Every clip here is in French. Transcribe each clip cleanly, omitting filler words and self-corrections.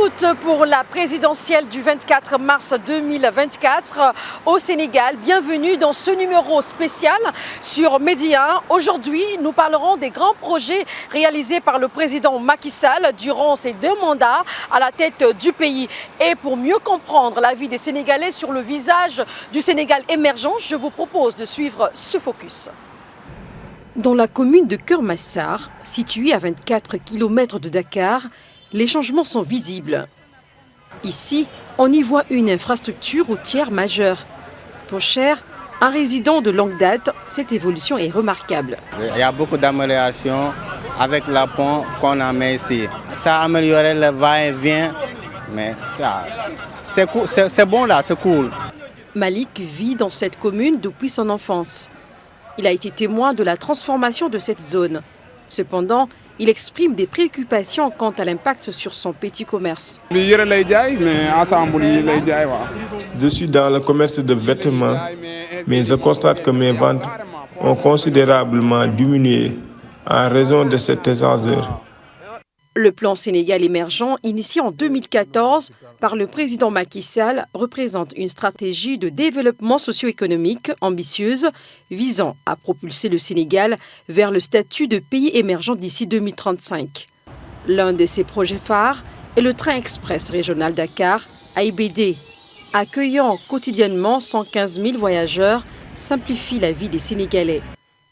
route pour la présidentielle du 24 mars 2024 au Sénégal. Bienvenue dans ce numéro spécial sur Média 1. Aujourd'hui, nous parlerons des grands projets réalisés par le président Macky Sall durant ses 2 mandats à la tête du pays. Et pour mieux comprendre la vie des Sénégalais sur le visage du Sénégal émergent, je vous propose de suivre ce focus. Dans la commune de Keur Massar, située à 24 km de Dakar, les changements sont visibles. Ici, on y voit une infrastructure routière majeure. Pour Cher, un résident de longue date, cette évolution est remarquable. Il y a beaucoup d'améliorations avec la pont qu'on a mis ici. Ça a amélioré le va-et-vient, mais c'est bon là, c'est cool. Malik vit dans cette commune depuis son enfance. Il a été témoin de la transformation de cette zone. Cependant, il exprime des préoccupations quant à l'impact sur son petit commerce. Je suis dans le commerce de vêtements, mais je constate que mes ventes ont considérablement diminué en raison de cet essor. Le plan Sénégal émergent, initié en 2014 par le président Macky Sall, représente une stratégie de développement socio-économique ambitieuse visant à propulser le Sénégal vers le statut de pays émergent d'ici 2035. L'un de ses projets phares est le train express régional Dakar, AIBD. Accueillant quotidiennement 115 000 voyageurs, simplifie la vie des Sénégalais.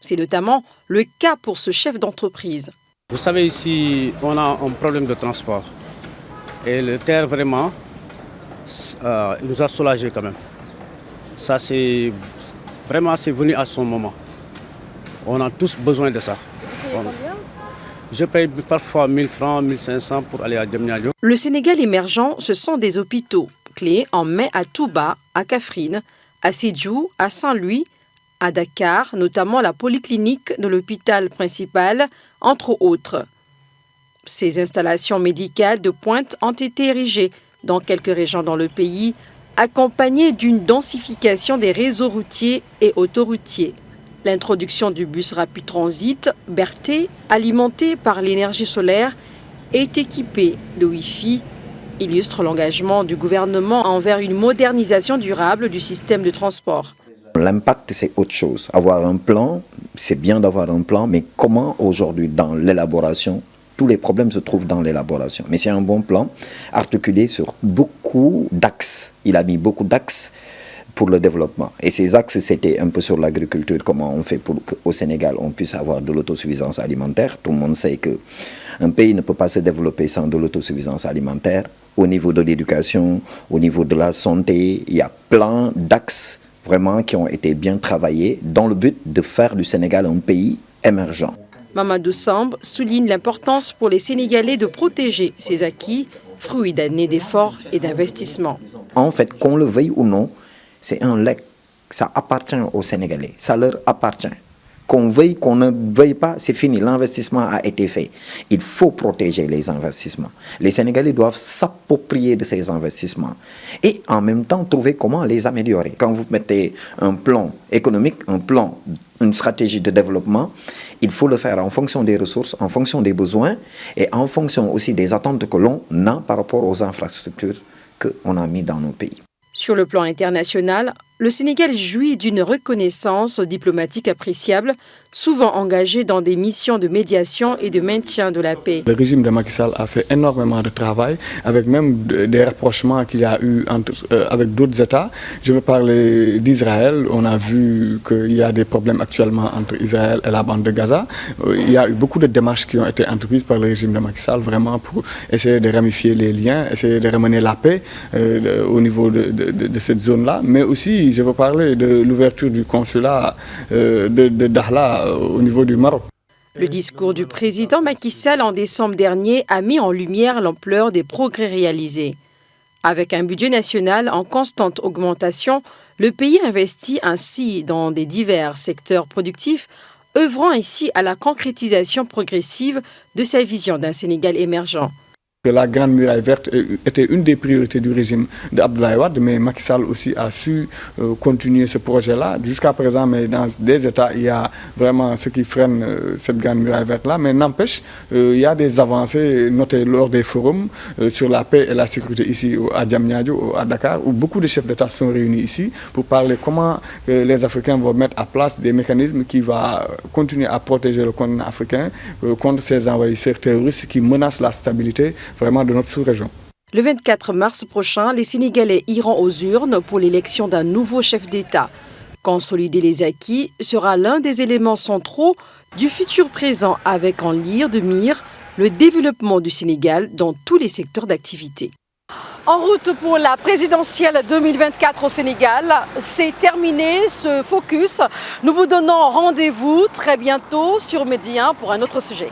C'est notamment le cas pour ce chef d'entreprise. Vous savez, ici, on a un problème de transport. Et le TER, vraiment, nous a soulagés quand même. Ça, c'est venu à son moment. On a tous besoin de ça. Je paye parfois 1000 francs, 1500 pour aller à Diamniadio. Le Sénégal émergent, ce sont des hôpitaux clés en main à Touba, à Kaffrine, à Sédhiou, à Saint-Louis, à Dakar, notamment la polyclinique de l'hôpital principal, entre autres. Ces installations médicales de pointe ont été érigées dans quelques régions dans le pays, accompagnées d'une densification des réseaux routiers et autoroutiers. L'introduction du bus rapide transit, Berthe, alimenté par l'énergie solaire, est équipé de Wi-Fi, illustre l'engagement du gouvernement envers une modernisation durable du système de transport. L'impact, c'est autre chose. Avoir un plan, c'est bien d'avoir un plan, mais comment aujourd'hui, dans l'élaboration, tous les problèmes se trouvent dans l'élaboration. Mais c'est un bon plan, articulé sur beaucoup d'axes. Il a mis beaucoup d'axes pour le développement. Et ces axes, c'était un peu sur l'agriculture, comment on fait pour qu'au Sénégal, on puisse avoir de l'autosuffisance alimentaire. Tout le monde sait qu'un pays ne peut pas se développer sans de l'autosuffisance alimentaire. Au niveau de l'éducation, au niveau de la santé, il y a plein d'axes vraiment qui ont été bien travaillés dans le but de faire du Sénégal un pays émergent. Mamadou Samb souligne l'importance pour les Sénégalais de protéger ces acquis, fruits d'années d'efforts et d'investissements. En fait, qu'on le veuille ou non, c'est un legs. Ça appartient aux Sénégalais, ça leur appartient. Qu'on veuille, qu'on ne veuille pas, c'est fini, l'investissement a été fait. Il faut protéger les investissements. Les Sénégalais doivent s'approprier de ces investissements et en même temps trouver comment les améliorer. Quand vous mettez un plan économique, une stratégie de développement, il faut le faire en fonction des ressources, en fonction des besoins et en fonction aussi des attentes que l'on a par rapport aux infrastructures qu'on a mis dans nos pays. Sur le plan international, le Sénégal jouit d'une reconnaissance diplomatique appréciable, souvent engagé dans des missions de médiation et de maintien de la paix. Le régime de Macky Sall a fait énormément de travail, avec même des rapprochements qu'il y a eu avec d'autres États. Je veux parler d'Israël. On a vu qu'il y a des problèmes actuellement entre Israël et la bande de Gaza. Il y a eu beaucoup de démarches qui ont été entreprises par le régime de Macky Sall, vraiment pour essayer de ramifier les liens, essayer de ramener la paix au niveau de cette zone-là, mais aussi je veux parler de l'ouverture du consulat de Dakhla au niveau du Maroc. Le discours du président Macky Sall en décembre dernier a mis en lumière l'ampleur des progrès réalisés. Avec un budget national en constante augmentation, le pays investit ainsi dans des divers secteurs productifs, œuvrant ici à la concrétisation progressive de sa vision d'un Sénégal émergent. La Grande Muraille Verte était une des priorités du régime d'Abdoulaye Wade, mais Macky Sall aussi a su continuer ce projet-là. Jusqu'à présent, mais dans des États, il y a vraiment ce qui freine cette Grande Muraille Verte-là. Mais n'empêche, il y a des avancées notées lors des forums sur la paix et la sécurité ici à Diamniadio, à Dakar, où beaucoup de chefs d'État sont réunis ici pour parler comment les Africains vont mettre à place des mécanismes qui vont continuer à protéger le continent africain contre ces envahisseurs terroristes qui menacent la stabilité vraiment de notre sous-région. Le 24 mars prochain, les Sénégalais iront aux urnes pour l'élection d'un nouveau chef d'État. Consolider les acquis sera l'un des éléments centraux du futur présent avec en ligne de mire le développement du Sénégal dans tous les secteurs d'activité. En route pour la présidentielle 2024 au Sénégal, c'est terminé ce focus. Nous vous donnons rendez-vous très bientôt sur Média 1 pour un autre sujet.